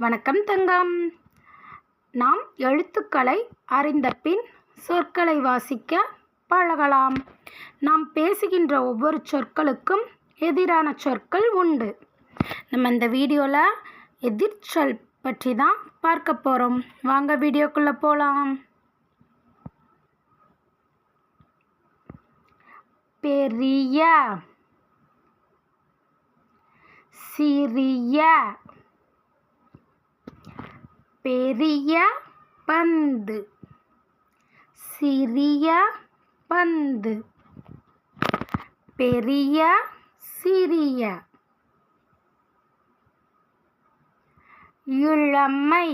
வணக்கம் தங்கம். நாம் எழுத்துக்களை அறிந்த பின் சொற்களை வாசிக்க பழகலாம். நாம் பேசுகின்ற ஒவ்வொரு சொற்களுக்கும் எதிரான சொற்கள் உண்டு. நம்ம இந்த வீடியோவில் எதிர்ச்சொல் பற்றி தான் பார்க்க போகிறோம். வாங்க வீடியோக்குள்ளே போகலாம். பெரிய, சிறிய, பெரிய பந்து, சிறிய பந்து, பெரிய சிறிய, இளமை,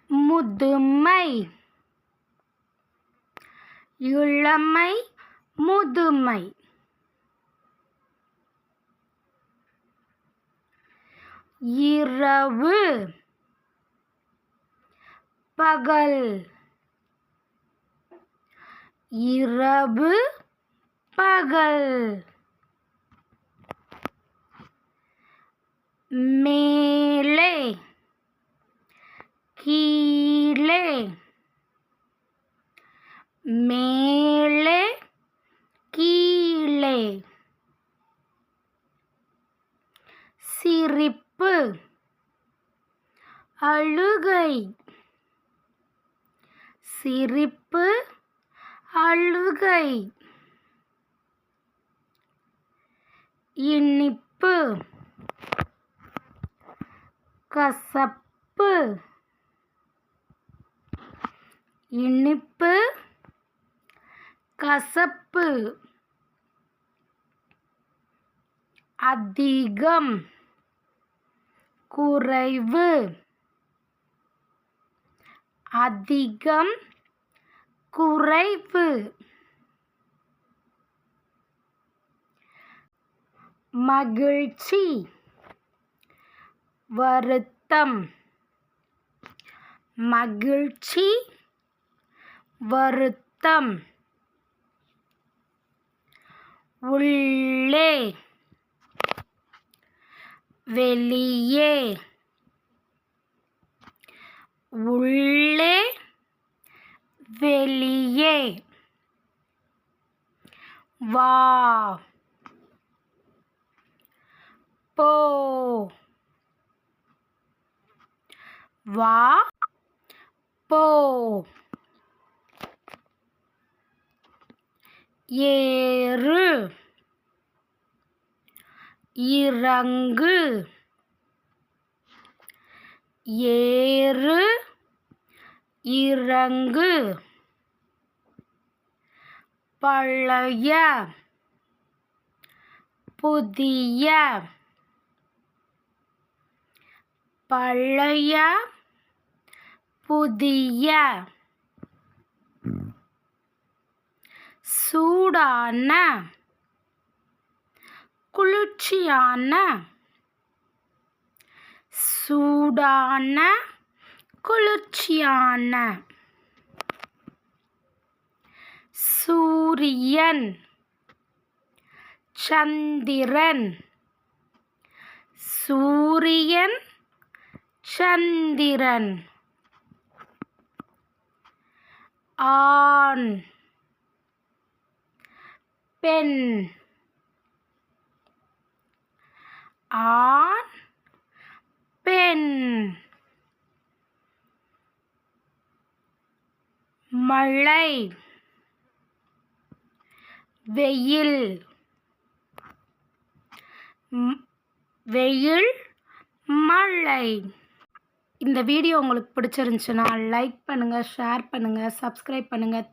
முதுமை, இளமை முதுமை, இரவு பகல், இரவு பகல், மேலே கீழே, மேலே கீழே, சிரிப்பு அழுகை, சிரிப்பு அழுகை, இனிப்பு கசப்பு, இனிப்பு கசப்பு, அதிகம் குறைவு, அதிகம் குறைவு, மகிழ்ச்சி வருத்தம், மகிழ்ச்சி வருத்தம், உள்ளே வெளியே, உள்ளே வெளியே, வா போ, வா போ, ஏறு இறங்கு, ஏறு இறங்கு, பழைய புதிய, பழைய புதிய, சூடான குளிர்ச்சியான, சூடான குளிர்ச்சியான, சூரியன் சந்திரன், சூரியன் சந்திரன், ஆண் பெண், ஆண் பெண், மழை வெயில், வெயில் மழை. இந்த வீடியோ உங்களுக்கு பிடிச்சிருந்துச்சுன்னா லைக் பண்ணுங்கள், ஷேர் பண்ணுங்கள், சப்ஸ்கிரைப் பண்ணுங்கள்.